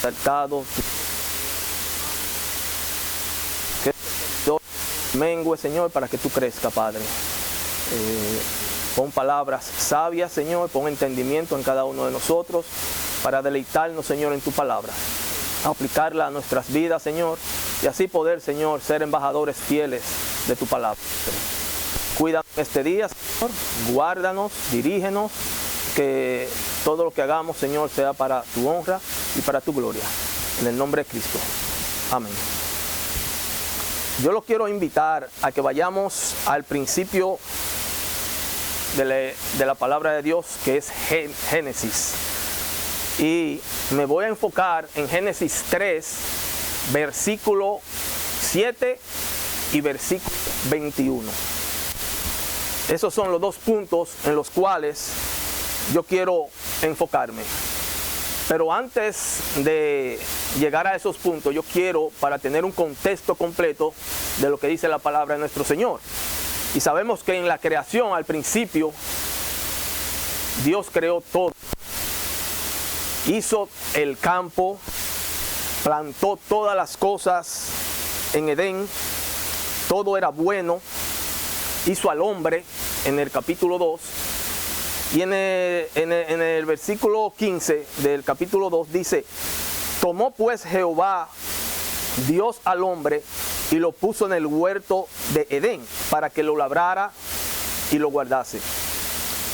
acercado. Que yo mengue, Señor, para que tú crezcas, Padre. Pon palabras sabias, Señor, pon entendimiento en cada uno de nosotros para deleitarnos, Señor, en tu palabra, aplicarla a nuestras vidas, Señor, y así poder, Señor, ser embajadores fieles de tu palabra. Cuídanos este día, Señor, guárdanos, dirígenos, que todo lo que hagamos, Señor, sea para tu honra y para tu gloria. En el nombre de Cristo. Amén. Yo los quiero invitar a que vayamos al principio de la palabra de Dios, que es Génesis. Y me voy a enfocar en Génesis 3, versículo 7 y versículo 21. Esos son los dos puntos en los cuales yo quiero enfocarme. Pero antes de llegar a esos puntos, yo quiero, para tener un contexto completo de lo que dice la palabra de nuestro Señor. Y sabemos que en la creación, al principio, Dios creó todo. Hizo el campo, plantó todas las cosas en Edén, todo era bueno. Hizo al hombre en el capítulo 2. Y en el versículo 15 del capítulo 2 dice: tomó pues Jehová Dios al hombre y lo puso en el huerto de Edén para que lo labrara y lo guardase.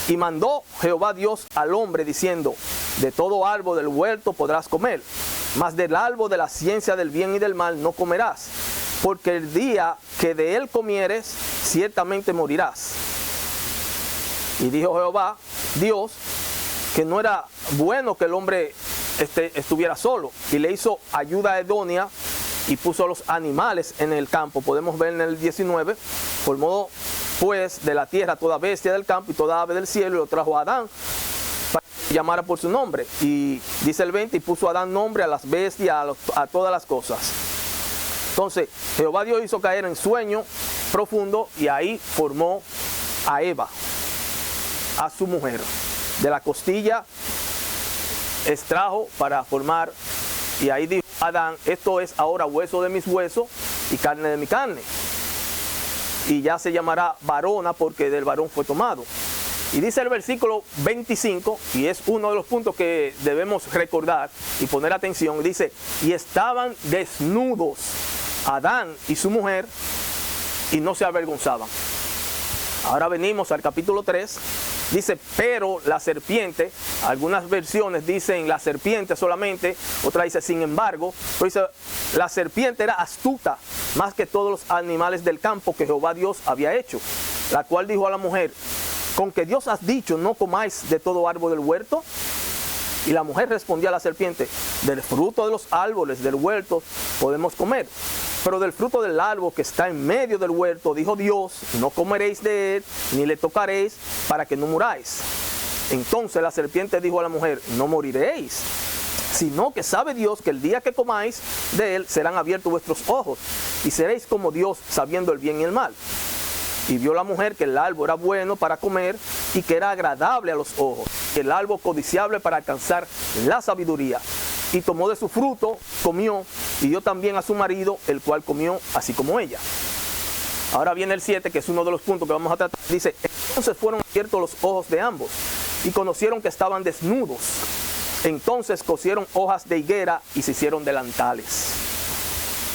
Y mandó Jehová Dios al hombre diciendo: de todo árbol del huerto podrás comer, mas del árbol de la ciencia del bien y del mal no comerás, porque el día que de él comieres ciertamente morirás. Y dijo Jehová Dios que no era bueno que el hombre estuviera solo, y le hizo ayuda idónea y puso los animales en el campo. Podemos ver en el 19: formó pues de la tierra toda bestia del campo y toda ave del cielo, y lo trajo a Adán para que llamara por su nombre. Y dice el 20: y puso Adán nombre a las bestias, a todas las cosas. Entonces Jehová Dios hizo caer en sueño profundo, y ahí formó a Eva, a su mujer. De la costilla extrajo para formar, y ahí dijo Adán: esto es ahora hueso de mis huesos y carne de mi carne, y ya se llamará varona, porque del varón fue tomado. Y dice el versículo 25, y es uno de los puntos que debemos recordar y poner atención. Dice: y estaban desnudos Adán y su mujer, y no se avergonzaban. Ahora venimos al capítulo 3. Dice: pero la serpiente, algunas versiones dicen la serpiente solamente, otra dice sin embargo, pero dice: la serpiente era astuta más que todos los animales del campo que Jehová Dios había hecho, la cual dijo a la mujer: ¿con que Dios has dicho no comáis de todo árbol del huerto? Y la mujer respondió a la serpiente: del fruto de los árboles del huerto podemos comer, pero del fruto del árbol que está en medio del huerto, dijo Dios: no comeréis de él, ni le tocaréis, para que no muráis. Entonces la serpiente dijo a la mujer: no moriréis, sino que sabe Dios que el día que comáis de él serán abiertos vuestros ojos, y seréis como Dios, sabiendo el bien y el mal. Y vio la mujer que el árbol era bueno para comer, y que era agradable a los ojos, que el árbol codiciable para alcanzar la sabiduría. Y tomó de su fruto, comió, y dio también a su marido, el cual comió así como ella. Ahora viene el 7, que es uno de los puntos que vamos a tratar. Dice: entonces fueron abiertos los ojos de ambos, y conocieron que estaban desnudos. Entonces cosieron hojas de higuera y se hicieron delantales.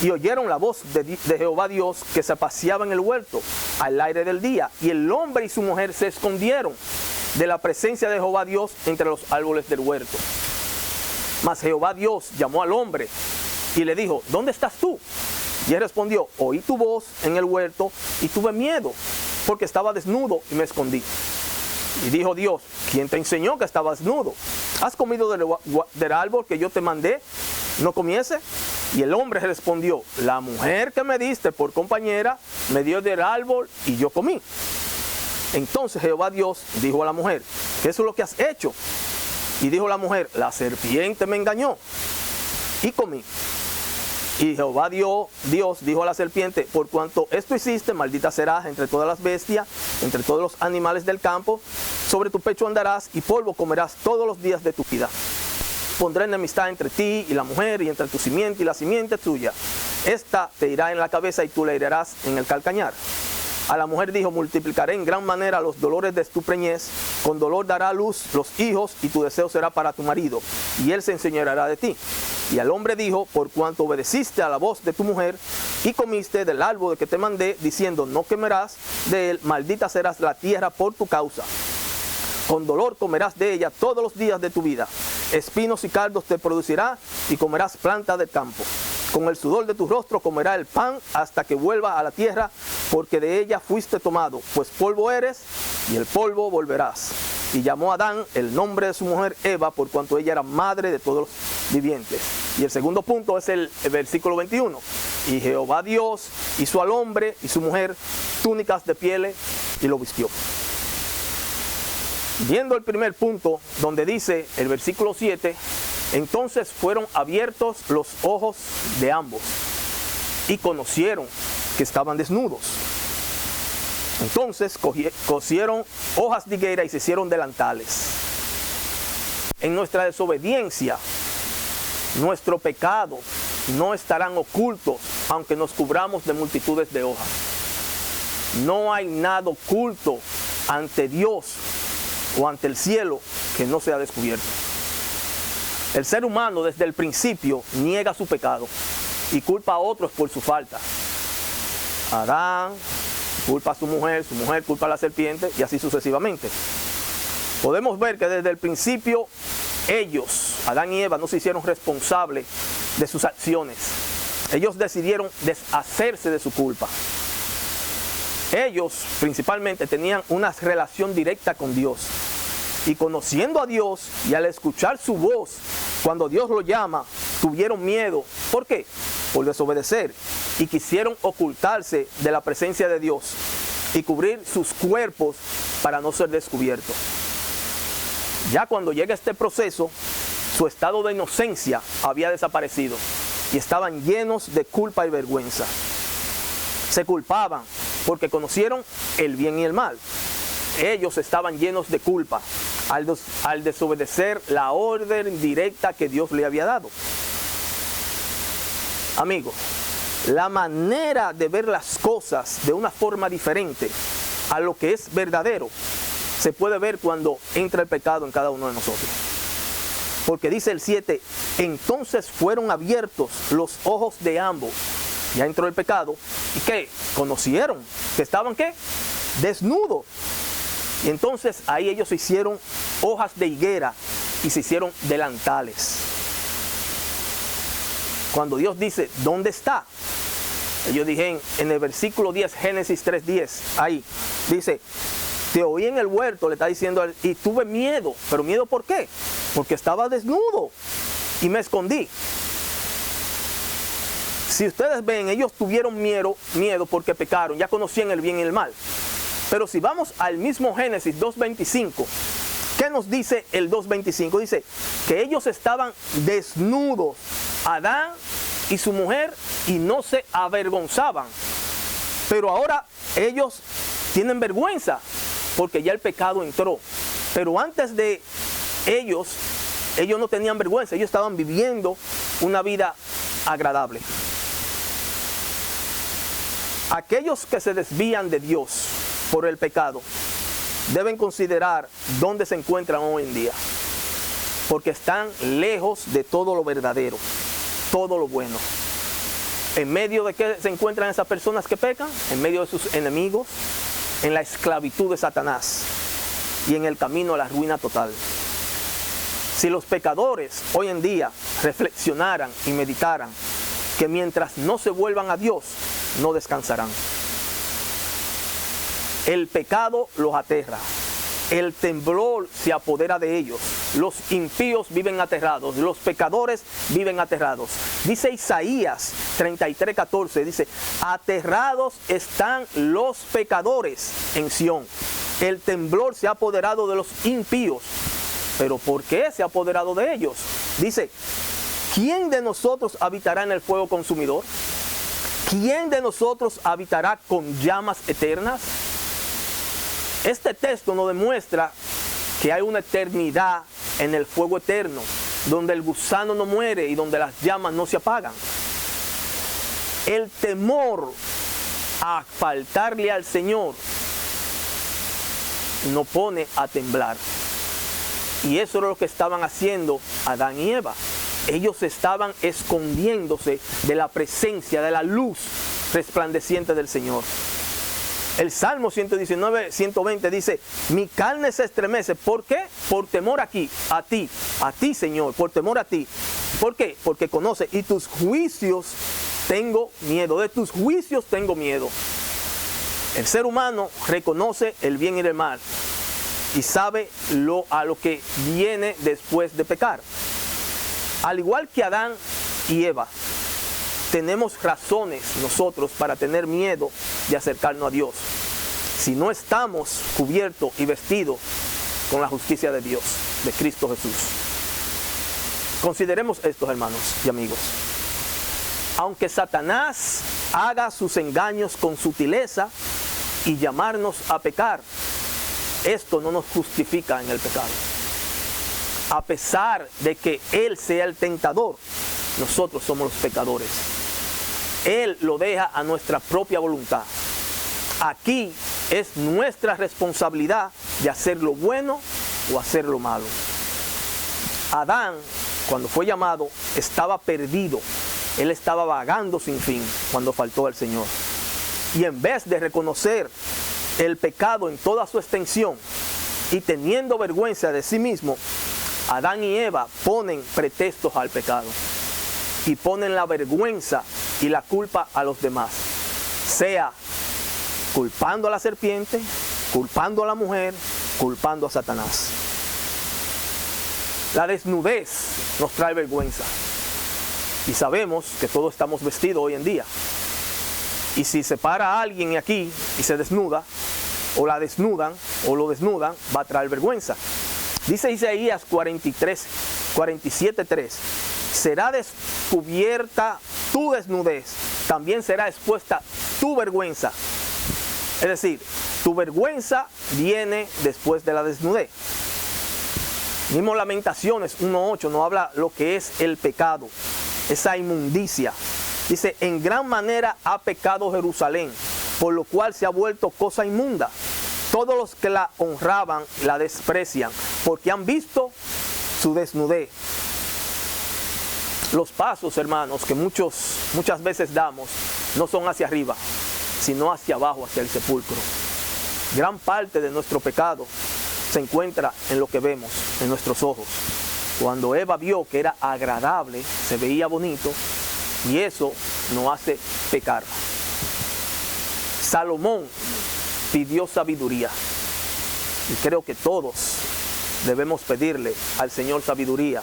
Y oyeron la voz de Jehová Dios, que se paseaba en el huerto al aire del día. Y el hombre y su mujer se escondieron de la presencia de Jehová Dios entre los árboles del huerto. Mas Jehová Dios llamó al hombre y le dijo: ¿dónde estás tú? Y él respondió: oí tu voz en el huerto y tuve miedo, porque estaba desnudo y me escondí. Y dijo Dios: ¿quién te enseñó que estabas desnudo? ¿Has comido del árbol que yo te mandé no comiese? Y el hombre respondió: la mujer que me diste por compañera me dio del árbol y yo comí. Entonces Jehová Dios dijo a la mujer: ¿qué es lo que has hecho? Y dijo la mujer: la serpiente me engañó y comí. Y Jehová Dios dijo a la serpiente: por cuanto esto hiciste, maldita serás entre todas las bestias, entre todos los animales del campo. Sobre tu pecho andarás y polvo comerás todos los días de tu vida. pondré enemistad entre ti y la mujer, y entre tu simiente y la simiente tuya. Esta te irá en la cabeza y tú le herirás en el calcañar. A la mujer dijo, multiplicaré en gran manera los dolores de tu preñez, con dolor dará a luz los hijos, y tu deseo será para tu marido, y él se enseñoreará de ti. Y al hombre dijo, por cuanto obedeciste a la voz de tu mujer, y comiste del árbol que te mandé, diciendo, no comerás de él, maldita serás la tierra por tu causa. Con dolor comerás de ella todos los días de tu vida. Espinos y cardos te producirá, y comerás planta del campo. Con el sudor de tu rostro comerá el pan hasta que vuelva a la tierra, porque de ella fuiste tomado, pues polvo eres, y el polvo volverás. Y llamó a Adán el nombre de su mujer Eva, por cuanto ella era madre de todos los vivientes. Y el segundo punto es el versículo 21. Y Jehová Dios hizo al hombre y su mujer túnicas de pieles y lo vistió. Viendo el primer punto, donde dice el versículo 7, entonces fueron abiertos los ojos de ambos y conocieron que estaban desnudos. Entonces cosieron hojas de higuera y se hicieron delantales. En nuestra desobediencia, nuestro pecado no estarán ocultos, aunque nos cubramos de multitudes de hojas. No hay nada oculto ante Dios o ante el cielo que no sea descubierto. El ser humano desde el principio niega su pecado y culpa a otros por su falta. Adán culpa a su mujer culpa a la serpiente, y así sucesivamente. Podemos ver que desde el principio ellos, Adán y Eva, no se hicieron responsables de sus acciones. Ellos decidieron deshacerse de su culpa. Ellos principalmente tenían una relación directa con Dios. Y conociendo a Dios y al escuchar su voz, cuando Dios lo llama, tuvieron miedo. ¿Por qué? Por desobedecer. Y quisieron ocultarse de la presencia de Dios y cubrir sus cuerpos para no ser descubiertos. Ya cuando llega este proceso, su estado de inocencia había desaparecido y estaban llenos de culpa y vergüenza. Se culpaban porque conocieron el bien y el mal. Ellos estaban llenos de culpa al desobedecer la orden directa que Dios le había dado. Amigos, la manera de ver las cosas de una forma diferente a lo que es verdadero se puede ver cuando entra el pecado en cada uno de nosotros. Porque dice el 7, entonces fueron abiertos los ojos de ambos. Ya entró el pecado. ¿Y qué? Conocieron que estaban ¿qué? Desnudos. Y entonces ahí ellos se hicieron hojas de higuera y se hicieron delantales. Cuando Dios dice, ¿dónde está? Ellos dijeron en el versículo 10, Génesis 3:10, ahí, dice, te oí en el huerto, le está diciendo, y tuve miedo. ¿Pero miedo por qué? Porque estaba desnudo y me escondí. Si ustedes ven, ellos tuvieron miedo porque pecaron, ya conocían el bien y el mal. Pero si vamos al mismo Génesis 2:25, ¿qué nos dice el 2:25? Dice que ellos estaban desnudos, Adán y su mujer, y no se avergonzaban. Pero ahora ellos tienen vergüenza porque ya el pecado entró. Pero antes de ellos no tenían vergüenza, ellos estaban viviendo una vida agradable. Aquellos que se desvían de Dios por el pecado deben considerar dónde se encuentran hoy en día, porque están lejos de todo lo verdadero, todo lo bueno. ¿En medio de qué se encuentran esas personas que pecan? En medio de sus enemigos, en la esclavitud de Satanás y en el camino a la ruina total. Si los pecadores hoy en día reflexionaran y meditaran que mientras no se vuelvan a Dios, no descansarán. El pecado los aterra. El temblor se apodera de ellos. Los impíos viven aterrados. Los pecadores viven aterrados. Dice Isaías 33:14. Dice, aterrados están los pecadores en Sión. El temblor se ha apoderado de los impíos. ¿Pero por qué se ha apoderado de ellos? Dice, ¿quién de nosotros habitará en el fuego consumidor? ¿Quién de nosotros habitará con llamas eternas? Este texto nos demuestra que hay una eternidad en el fuego eterno, donde el gusano no muere y donde las llamas no se apagan. El temor a faltarle al Señor nos pone a temblar. Y eso era lo que estaban haciendo Adán y Eva. Ellos estaban escondiéndose de la presencia, de la luz resplandeciente del Señor. El Salmo 119, 120 dice, mi carne se estremece. ¿Por qué? Por temor a ti, Señor, por temor a ti. ¿Por qué? Porque conoce, y tus juicios tengo miedo, de tus juicios tengo miedo. El ser humano reconoce el bien y el mal y sabe a lo que viene después de pecar. Al igual que Adán y Eva, tenemos razones nosotros para tener miedo de acercarnos a Dios, si no estamos cubiertos y vestidos con la justicia de Dios, de Cristo Jesús. Consideremos esto, hermanos y amigos. Aunque Satanás haga sus engaños con sutileza y llamarnos a pecar, esto no nos justifica en el pecado. A pesar de que Él sea el tentador, nosotros somos los pecadores. Él lo deja a nuestra propia voluntad. Aquí es nuestra responsabilidad de hacer lo bueno o hacer lo malo. Adán, cuando fue llamado, estaba perdido. Él estaba vagando sin fin cuando faltó al Señor. Y en vez de reconocer el pecado en toda su extensión y teniendo vergüenza de sí mismo, Adán y Eva ponen pretextos al pecado y ponen la vergüenza y la culpa a los demás, sea culpando a la serpiente, culpando a la mujer, culpando a Satanás. La desnudez nos trae vergüenza y sabemos que todos estamos vestidos hoy en día. Y si se para a alguien aquí y se desnuda, o la desnudan, o lo desnudan, va a traer vergüenza. Dice Isaías 47:3, será descubierta tu desnudez, también será expuesta tu vergüenza. Es decir, tu vergüenza viene después de la desnudez. Mismo Lamentaciones 1:8 nos habla lo que es el pecado, esa inmundicia. Dice, en gran manera ha pecado Jerusalén, por lo cual se ha vuelto cosa inmunda. Todos los que la honraban la desprecian, porque han visto su desnudez. Los pasos, hermanos, que muchas veces damos, no son hacia arriba, sino hacia abajo, hacia el sepulcro. Gran parte de nuestro pecado se encuentra en lo que vemos, en nuestros ojos. Cuando Eva vio que era agradable, se veía bonito, y eso nos hace pecar. Salomón pidió sabiduría, y creo que todos debemos pedirle al Señor sabiduría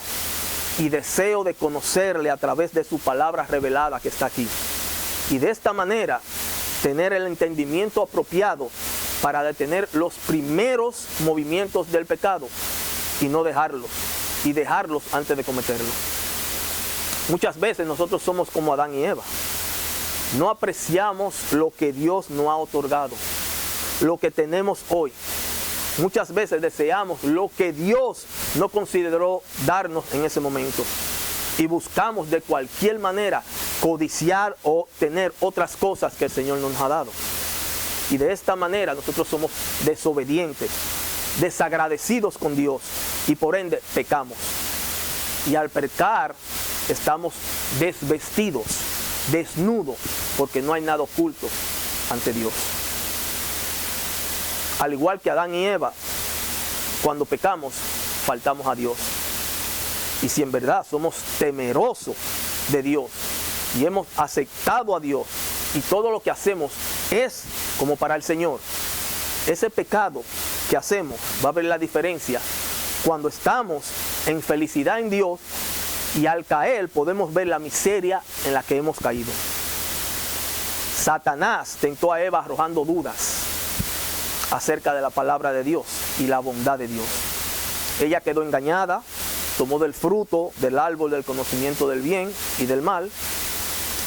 y deseo de conocerle a través de su palabra revelada que está aquí, y de esta manera tener el entendimiento apropiado para detener los primeros movimientos del pecado y no dejarlos, y dejarlos antes de cometerlo. Muchas veces nosotros somos como Adán y Eva. No apreciamos lo que Dios nos ha otorgado, lo que tenemos hoy. Muchas veces deseamos lo que Dios no consideró darnos en ese momento. Y buscamos de cualquier manera codiciar o tener otras cosas que el Señor nos ha dado. Y de esta manera nosotros somos desobedientes, desagradecidos con Dios y por ende pecamos. Y al pecar estamos desvestidos, desnudos, porque no hay nada oculto ante Dios. Al igual que Adán y Eva, cuando pecamos, faltamos a Dios. Y si en verdad somos temerosos de Dios y hemos aceptado a Dios y todo lo que hacemos es como para el Señor, ese pecado que hacemos va a ver la diferencia cuando estamos en felicidad en Dios, y al caer podemos ver la miseria en la que hemos caído. Satanás tentó a Eva arrojando dudas acerca de la palabra de Dios y la bondad de Dios. Ella quedó engañada, tomó del fruto del árbol del conocimiento del bien y del mal.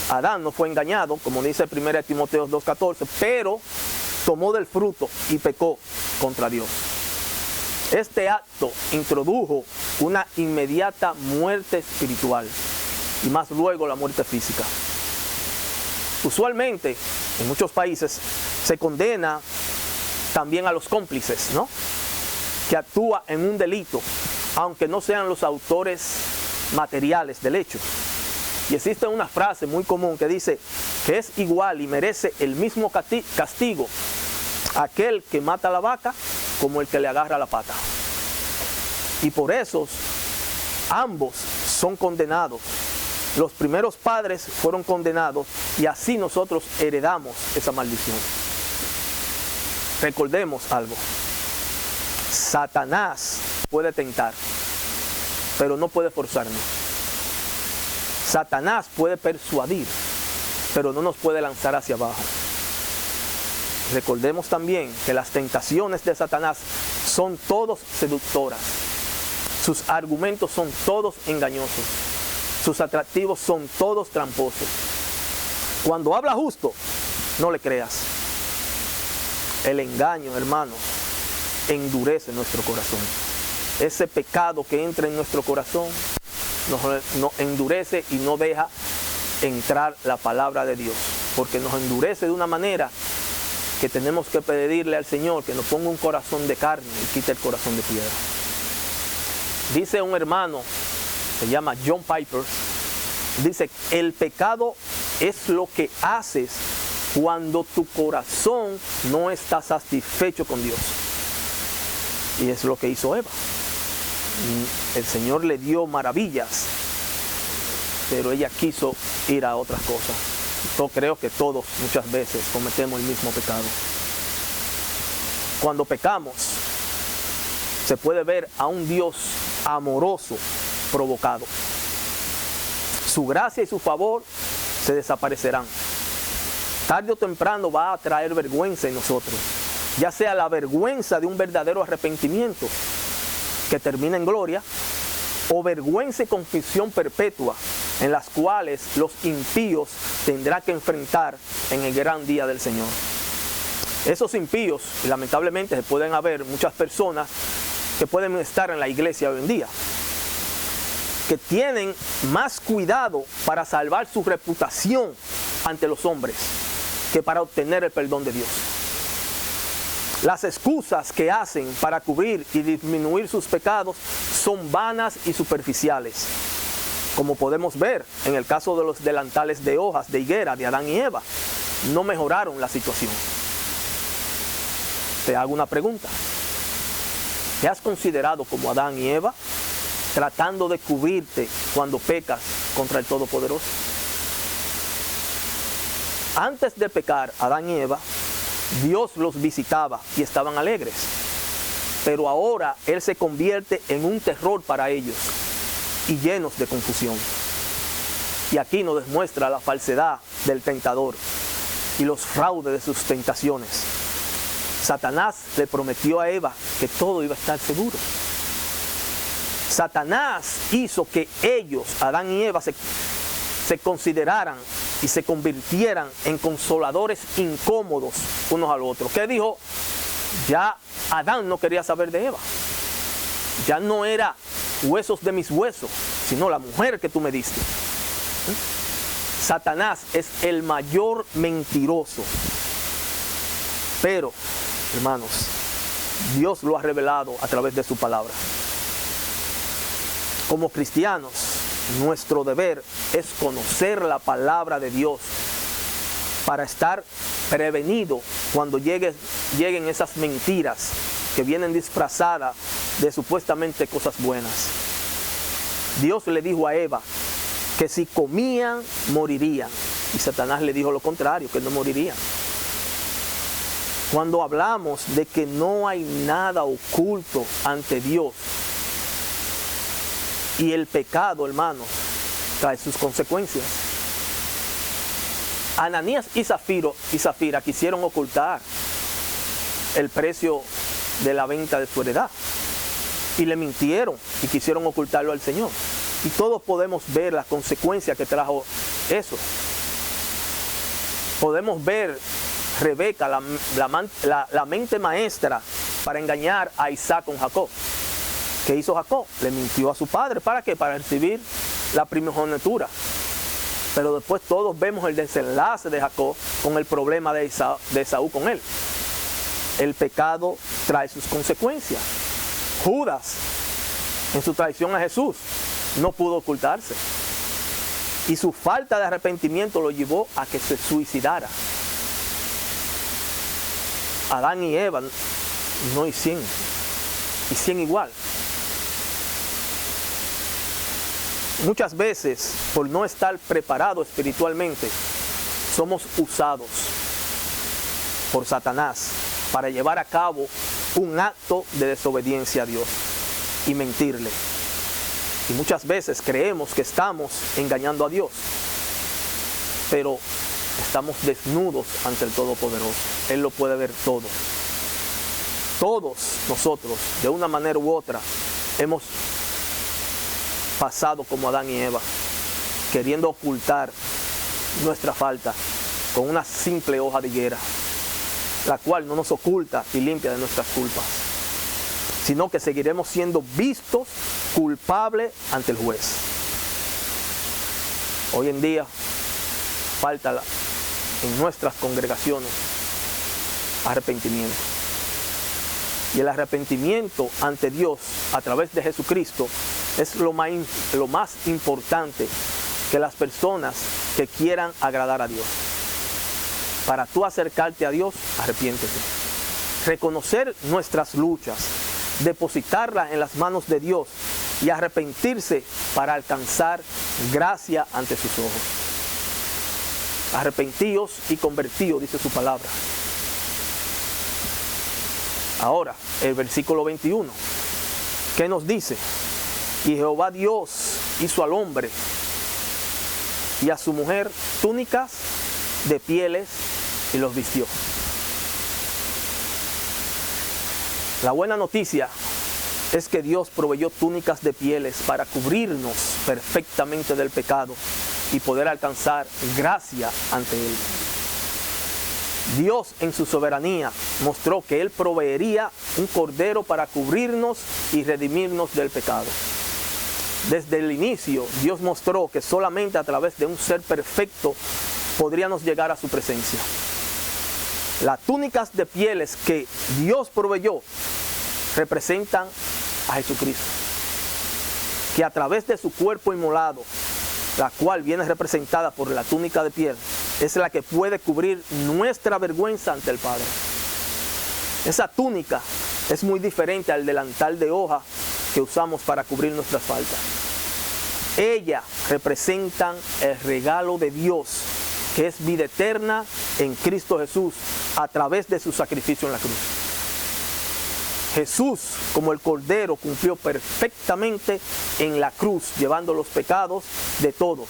Adán no fue engañado, como dice 1 Timoteo 2:14, pero tomó del fruto y pecó contra Dios. Este acto introdujo una inmediata muerte espiritual y más luego la muerte física. Usualmente, en muchos países, se condena también a los cómplices, ¿no?, que actúan en un delito, aunque no sean los autores materiales del hecho. Y existe una frase muy común que dice que es igual y merece el mismo castigo aquel que mata a la vaca como el que le agarra la pata. Y por eso ambos son condenados. Los primeros padres fueron condenados y así nosotros heredamos esa maldición. Recordemos algo. Satanás puede tentar, pero no puede forzarnos. Satanás puede persuadir, pero no nos puede lanzar hacia abajo. Recordemos también que las tentaciones de Satanás son todos seductoras. Sus argumentos son todos engañosos. Sus atractivos son todos tramposos. Cuando habla justo, no le creas. El engaño, hermanos, endurece nuestro corazón. Ese pecado que entra en nuestro corazón nos endurece y no deja entrar la palabra de Dios, porque nos endurece de una manera que tenemos que pedirle al Señor que nos ponga un corazón de carne y quite el corazón de piedra. Dice un hermano, se llama John Piper, dice: el pecado es lo que haces cuando tu corazón no está satisfecho con Dios. Y es lo que hizo Eva. El Señor le dio maravillas, pero ella quiso ir a otras cosas. Yo creo que todos muchas veces cometemos el mismo pecado. Cuando pecamos, se puede ver a un Dios amoroso provocado. Su gracia y su favor se desaparecerán. Tarde o temprano va a traer vergüenza en nosotros, ya sea la vergüenza de un verdadero arrepentimiento que termina en gloria, o vergüenza y confusión perpetua en las cuales los impíos tendrán que enfrentar en el gran día del Señor. Esos impíos, y lamentablemente se pueden haber muchas personas que pueden estar en la iglesia hoy en día, que tienen más cuidado para salvar su reputación ante los hombres que para obtener el perdón de Dios. Las excusas que hacen para cubrir y disminuir sus pecados son vanas y superficiales, como podemos ver en el caso de los delantales de hojas de higuera de Adán y Eva. No mejoraron la situación. Te hago una pregunta. ¿Te has considerado como Adán y Eva, tratando de cubrirte cuando pecas contra el Todopoderoso? Antes de pecar, Adán y Eva, Dios los visitaba y estaban alegres. Pero ahora Él se convierte en un terror para ellos y llenos de confusión. Y aquí nos demuestra la falsedad del tentador y los fraudes de sus tentaciones. Satanás le prometió a Eva que todo iba a estar seguro. Satanás hizo que ellos, Adán y Eva, se consideraran y se convirtieran en consoladores incómodos unos al otro. ¿Qué dijo? Ya Adán no quería saber de Eva. Ya no era huesos de mis huesos, sino la mujer que tú me diste. Satanás es el mayor mentiroso. Pero, hermanos, Dios lo ha revelado a través de su palabra. Como cristianos, nuestro deber es conocer la palabra de Dios para estar prevenido cuando lleguen esas mentiras que vienen disfrazadas de supuestamente cosas buenas. Dios le dijo a Eva que si comían, morirían. Y Satanás le dijo lo contrario, que no morirían. Cuando hablamos de que no hay nada oculto ante Dios, y el pecado, hermanos, trae sus consecuencias. Ananías y Zafira quisieron ocultar el precio de la venta de su heredad. Y le mintieron y quisieron ocultarlo al Señor. Y todos podemos ver las consecuencias que trajo eso. Podemos ver Rebeca, la mente maestra para engañar a Isaac con Jacob. ¿Qué hizo Jacob? Le mintió a su padre. ¿Para qué? Para recibir la primogenitura. Pero después todos vemos el desenlace de Jacob con el problema de Esaú con él. El pecado trae sus consecuencias. Judas, en su traición a Jesús, no pudo ocultarse. Y su falta de arrepentimiento lo llevó a que se suicidara. Adán y Eva no hicieron igual. Muchas veces, por no estar preparados espiritualmente, somos usados por Satanás para llevar a cabo un acto de desobediencia a Dios y mentirle. Y muchas veces creemos que estamos engañando a Dios, pero estamos desnudos ante el Todopoderoso. Él lo puede ver todo. Todos nosotros, de una manera u otra, hemos pasado como Adán y Eva, queriendo ocultar nuestra falta con una simple hoja de higuera, la cual no nos oculta y limpia de nuestras culpas, sino que seguiremos siendo vistos culpables ante el juez. Hoy en día falta en nuestras congregaciones arrepentimiento. Y el arrepentimiento ante Dios a través de Jesucristo es lo más importante que las personas que quieran agradar a Dios. Para tú acercarte a Dios, arrepiéntete. Reconocer nuestras luchas, depositarlas en las manos de Dios y arrepentirse para alcanzar gracia ante sus ojos. Arrepentíos y convertíos, dice su palabra. Ahora, el versículo 21, ¿qué nos dice? Y Jehová Dios hizo al hombre y a su mujer túnicas de pieles y los vistió. La buena noticia es que Dios proveyó túnicas de pieles para cubrirnos perfectamente del pecado y poder alcanzar gracia ante Él. Dios en su soberanía mostró que Él proveería un cordero para cubrirnos y redimirnos del pecado. Desde el inicio, Dios mostró que solamente a través de un ser perfecto podríamos llegar a su presencia. Las túnicas de pieles que Dios proveyó representan a Jesucristo, que a través de su cuerpo inmolado, la cual viene representada por la túnica de piel, es la que puede cubrir nuestra vergüenza ante el Padre. Esa túnica es muy diferente al delantal de hoja que usamos para cubrir nuestras faltas. Ellas representan el regalo de Dios, que es vida eterna en Cristo Jesús a través de su sacrificio en la cruz. Jesús, como el Cordero, cumplió perfectamente en la cruz, llevando los pecados de todos.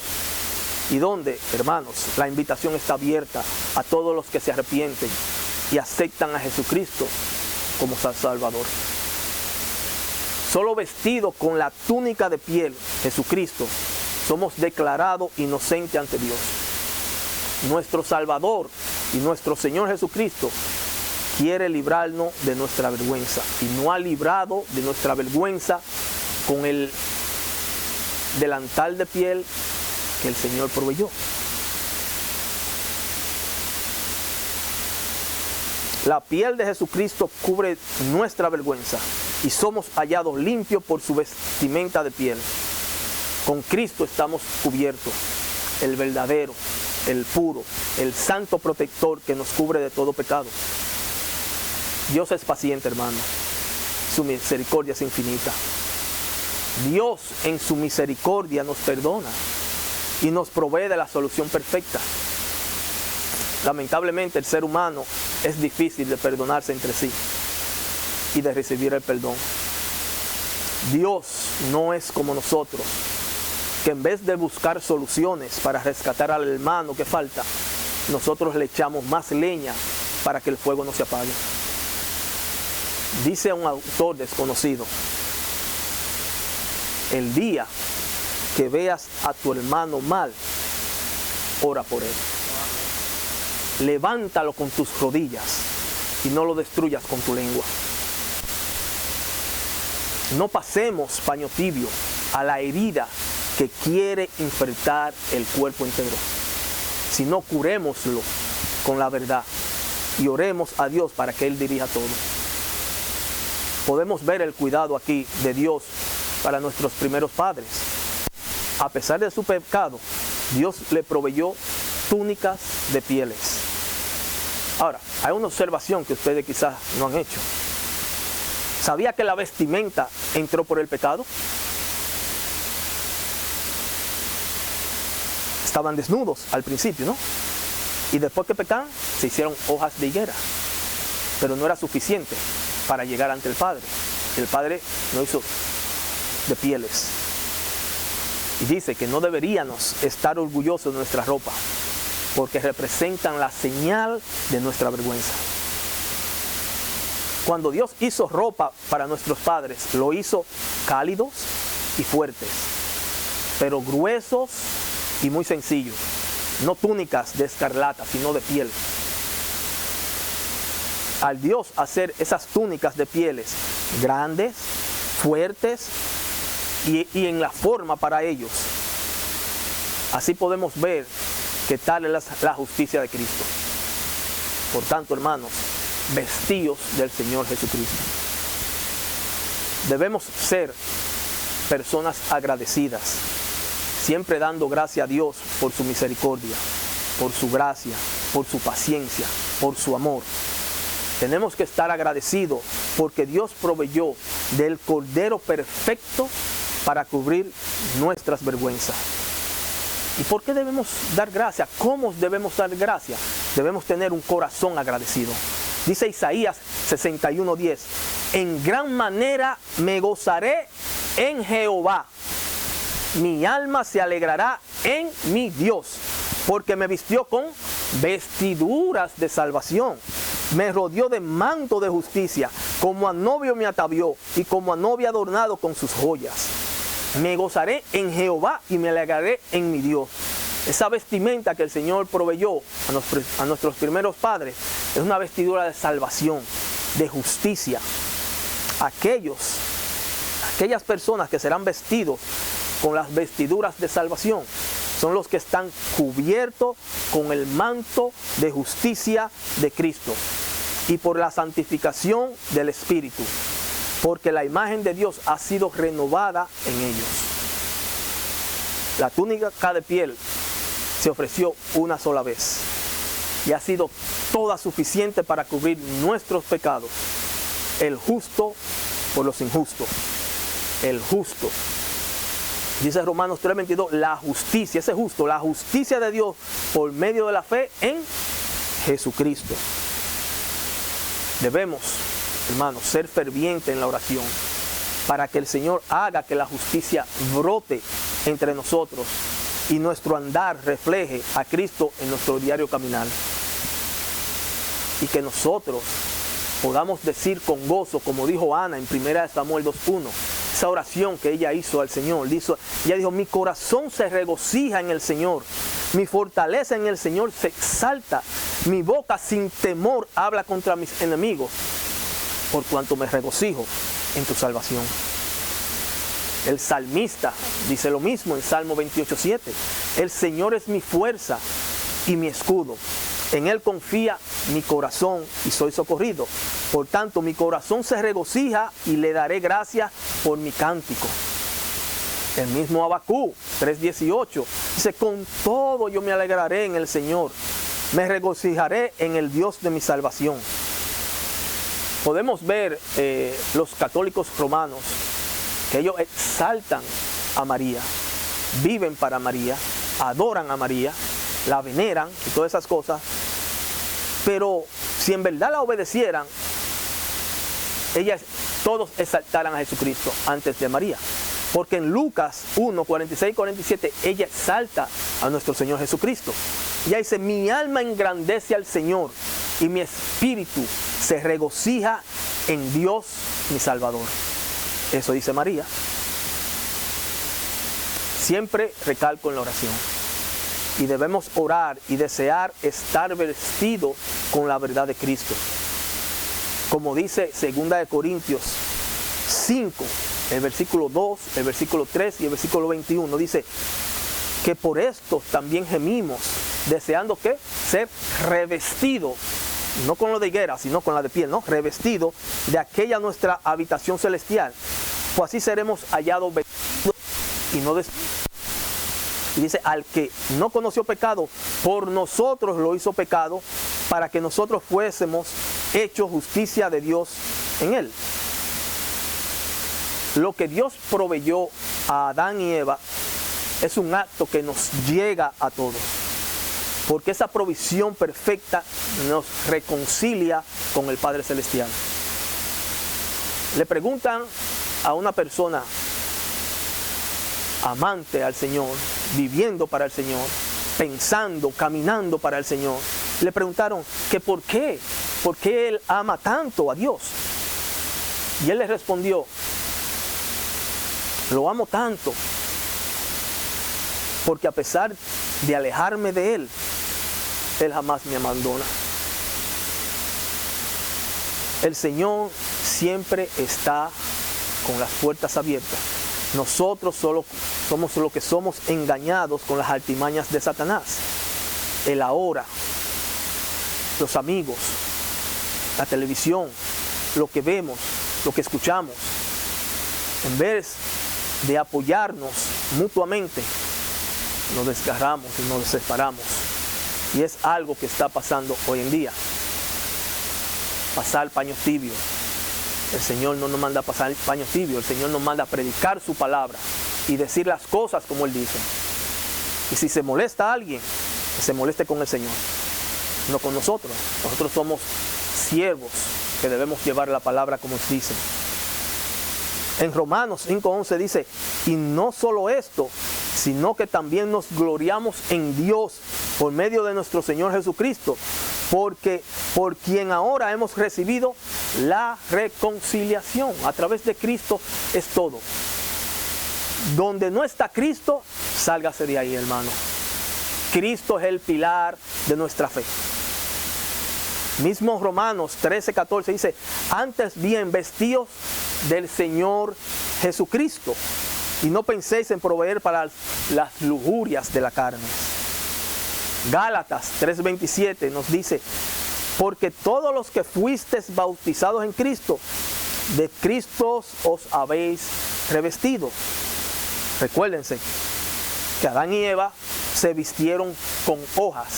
Y donde, hermanos, la invitación está abierta a todos los que se arrepienten y aceptan a Jesucristo como Salvador. Solo vestido con la túnica de piel, Jesucristo, somos declarados inocentes ante Dios. Nuestro Salvador y nuestro Señor Jesucristo quiere librarnos de nuestra vergüenza y nos ha librado de nuestra vergüenza con el delantal de piel que el Señor proveyó. La piel de Jesucristo cubre nuestra vergüenza y somos hallados limpios por su vestimenta de piel. Con Cristo estamos cubiertos, el verdadero, el puro, el santo protector que nos cubre de todo pecado. Dios es paciente, hermano. Su misericordia es infinita. Dios en su misericordia nos perdona y nos provee de la solución perfecta. Lamentablemente el ser humano es difícil de perdonarse entre sí y de recibir el perdón. Dios no es como nosotros, que en vez de buscar soluciones para rescatar al hermano que falta, nosotros le echamos más leña para que el fuego no se apague. Dice un autor desconocido: el día que veas a tu hermano mal, ora por él. Levántalo con tus rodillas y no lo destruyas con tu lengua. no pasemos paño tibio a la herida que quiere infectar el cuerpo entero, sino curémoslo con la verdad y oremos a Dios para que Él dirija todo. Podemos ver el cuidado aquí de Dios para nuestros primeros padres. A pesar de su pecado, Dios le proveyó túnicas de pieles. Ahora, hay una observación que ustedes quizás no han hecho. ¿Sabía que la vestimenta entró por el pecado? Estaban desnudos al principio, ¿no? Y después que pecaron, se hicieron hojas de higuera. Pero no era suficiente para llegar ante el Padre. El Padre lo hizo de pieles. Y dice que no deberíamos estar orgullosos de nuestra ropa, porque representan la señal de nuestra vergüenza. Cuando Dios hizo ropa para nuestros padres, lo hizo cálidos y fuertes, pero gruesos y muy sencillos. No túnicas de escarlata, sino de piel. Al Dios hacer esas túnicas de pieles grandes, fuertes y en la forma para ellos, así podemos ver que tal es la justicia de Cristo. Por tanto, hermanos, vestidos del Señor Jesucristo. Debemos ser personas agradecidas, siempre dando gracias a Dios por su misericordia, por su gracia, por su paciencia, por su amor. Tenemos que estar agradecidos porque Dios proveyó del Cordero perfecto para cubrir nuestras vergüenzas. ¿Y por qué debemos dar gracias? ¿Cómo debemos dar gracias? Debemos tener un corazón agradecido. Dice Isaías 61:10, en gran manera me gozaré en Jehová. Mi alma se alegrará en mi Dios, porque me vistió con vestiduras de salvación. Me rodeó de manto de justicia, como a novio me atavió y como a novia adornado con sus joyas. Me gozaré en Jehová y me alegraré en mi Dios. Esa vestimenta que el Señor proveyó a nuestros primeros padres es una vestidura de salvación, de justicia. Aquellas personas que serán vestidos con las vestiduras de salvación son los que están cubiertos con el manto de justicia de Cristo y por la santificación del Espíritu, porque la imagen de Dios ha sido renovada en ellos. La túnica de piel se ofreció una sola vez y ha sido toda suficiente para cubrir nuestros pecados. El justo por los injustos. El justo. Dice Romanos 3:22, la justicia, ese justo, la justicia de Dios por medio de la fe en Jesucristo. Debemos, hermanos, ser fervientes en la oración para que el Señor haga que la justicia brote entre nosotros y nuestro andar refleje a Cristo en nuestro diario caminar. Y que nosotros podamos decir con gozo, como dijo Ana en 1 Samuel 2:1, esa oración que ella hizo al Señor. Ella dijo, mi corazón se regocija en el Señor, mi fortaleza en el Señor se exalta, mi boca sin temor habla contra mis enemigos, por cuanto me regocijo en tu salvación. El salmista dice lo mismo en Salmo 28:7. El Señor es mi fuerza y mi escudo. En Él confía mi corazón y soy socorrido. Por tanto, mi corazón se regocija y le daré gracias por mi cántico. El mismo Habacuc 3:18 dice, con todo yo me alegraré en el Señor. Me regocijaré en el Dios de mi salvación. Podemos ver los católicos romanos que ellos exaltan a María, viven para María, adoran a María, la veneran y todas esas cosas, pero si en verdad la obedecieran, todos exaltaran a Jesucristo antes de María, porque en Lucas 1:46-47 ella exalta a nuestro Señor Jesucristo. Ella dice, mi alma engrandece al Señor y mi espíritu se regocija en Dios mi Salvador. Eso dice María. Siempre recalco en la oración. Y debemos orar y desear estar vestidos con la verdad de Cristo. Como dice 2 Corintios 5, el versículo 2, el versículo 3 y el versículo 21. Dice que por esto también gemimos, deseando que ser revestido, no con lo de higuera, sino con la de piel, ¿no? Revestido de aquella nuestra habitación celestial. Pues así seremos hallados vestidos y no destruidos. Y dice, al que no conoció pecado, por nosotros lo hizo pecado, para que nosotros fuésemos hechos justicia de Dios en él. Lo que Dios proveyó a Adán y Eva es un acto que nos llega a todos, porque esa provisión perfecta nos reconcilia con el Padre Celestial. Le preguntan a una persona amante al Señor, viviendo para el Señor, pensando, caminando para el Señor, le preguntaron que por qué él ama tanto a Dios. Y él les respondió, lo amo tanto porque a pesar de alejarme de Él, Él jamás me abandona. El Señor siempre está con las puertas abiertas. Nosotros solo somos lo que somos engañados con las artimañas de Satanás. El ahora, los amigos, la televisión, lo que vemos, lo que escuchamos. En vez de apoyarnos mutuamente, nos desgarramos y nos separamos. Y es algo que está pasando hoy en día. Pasar paños tibios. El Señor no nos manda a pasar paños tibios. El Señor nos manda a predicar su palabra y decir las cosas como Él dice. Y si se molesta a alguien, que se moleste con el Señor, no con nosotros. Nosotros somos siervos que debemos llevar la palabra como dice. En Romanos 5:11 dice, y no solo esto, sino que también nos gloriamos en Dios por medio de nuestro Señor Jesucristo, porque por quien ahora hemos recibido la reconciliación. A través de Cristo es todo. Donde no está Cristo, sálgase de ahí, hermano. Cristo es el pilar de nuestra fe. Mismo Romanos 13:14 dice, antes bien vestidos del Señor Jesucristo, y no penséis en proveer para las lujurias de la carne. Gálatas 3:27 nos dice, porque todos los que fuisteis bautizados en Cristo, de Cristo os habéis revestido. Recuérdense que Adán y Eva se vistieron con hojas.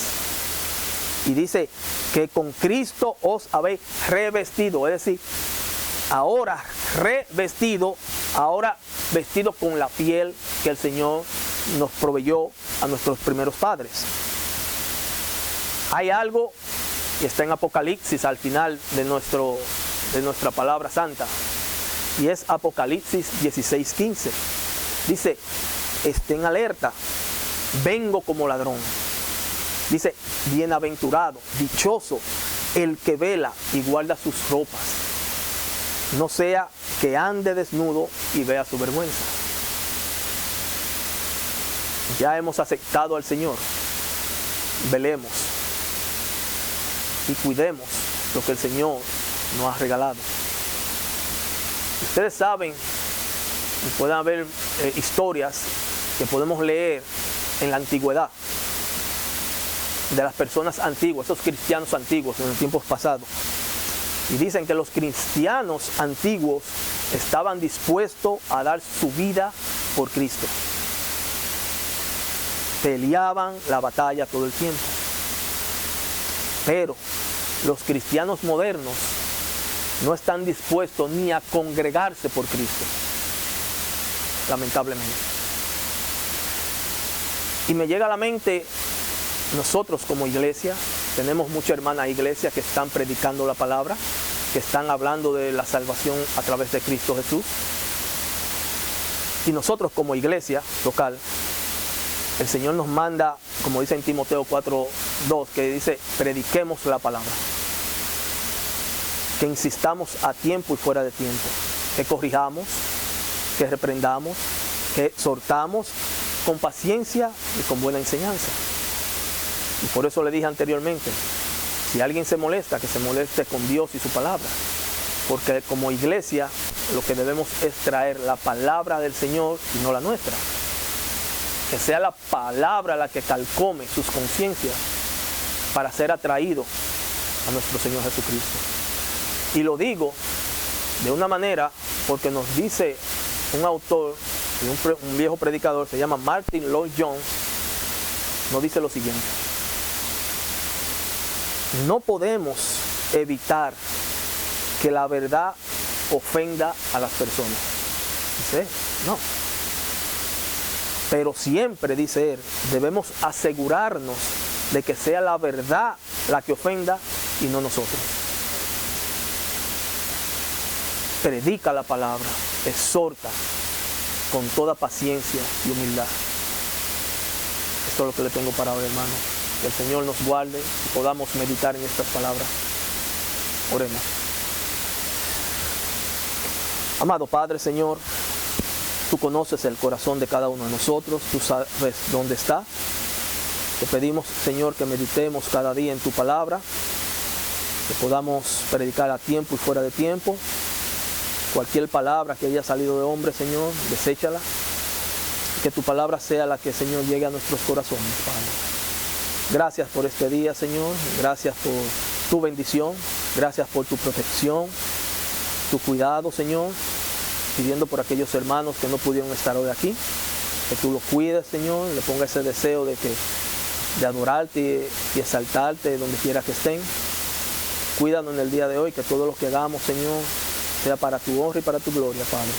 Y dice que con Cristo os habéis revestido. Es decir, ahora revestido, ahora vestido con la piel que el Señor nos proveyó a nuestros primeros padres. Hay algo que está en Apocalipsis al final de nuestra palabra santa. Y es Apocalipsis 16:15. Dice, estén alerta, vengo como ladrón. Dice, bienaventurado, dichoso, el que vela y guarda sus ropas. No sea que ande desnudo y vea su vergüenza. Ya hemos aceptado al Señor. Velemos y cuidemos lo que el Señor nos ha regalado. Ustedes saben, y pueden haber historias que podemos leer en la antigüedad de las personas antiguas, esos cristianos antiguos en los tiempos pasados. Y dicen que los cristianos antiguos estaban dispuestos a dar su vida por Cristo. Peleaban la batalla todo el tiempo. Pero los cristianos modernos no están dispuestos ni a congregarse por Cristo. Lamentablemente. Y me llega a la mente, nosotros como iglesia, tenemos muchas hermanas iglesias que están predicando la palabra, que están hablando de la salvación a través de Cristo Jesús. Y nosotros como iglesia local, el Señor nos manda, como dice en Timoteo 4:2, que dice, prediquemos la palabra. Que insistamos a tiempo y fuera de tiempo. Que corrijamos, que reprendamos, que exhortamos con paciencia y con buena enseñanza. Y por eso le dije anteriormente, si alguien se molesta, que se moleste con Dios y su palabra. Porque como iglesia lo que debemos es traer la palabra del Señor y no la nuestra. Que sea la palabra la que calcome sus conciencias para ser atraído a nuestro Señor Jesucristo. Y lo digo de una manera porque nos dice un autor, un viejo predicador, se llama Martin Lloyd Jones, nos dice lo siguiente: no podemos evitar que la verdad ofenda a las personas. Dice, no. Pero siempre, dice él, debemos asegurarnos de que sea la verdad la que ofenda y no nosotros. Predica la palabra, exhorta con toda paciencia y humildad. Esto es lo que le tengo para hoy, hermano. Que el Señor nos guarde y podamos meditar en estas palabras. Oremos. Amado Padre, Señor, tú conoces el corazón de cada uno de nosotros, tú sabes dónde está. Te pedimos, Señor, que meditemos cada día en tu palabra, que podamos predicar a tiempo y fuera de tiempo. Cualquier palabra que haya salido de hombre, Señor, deséchala. Que tu palabra sea la que, Señor, llegue a nuestros corazones, Padre. Gracias por este día, Señor. Gracias por tu bendición. Gracias por tu protección, tu cuidado, Señor. Pidiendo por aquellos hermanos que no pudieron estar hoy aquí, que tú los cuides, Señor. Le ponga ese deseo de adorarte y exaltarte donde quiera que estén. Cuídanos en el día de hoy, que todo lo que hagamos, Señor, sea para tu honra y para tu gloria, Padre.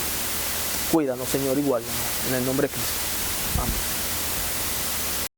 Cuídanos, Señor, y guárdanos. En el nombre de Cristo. Amén.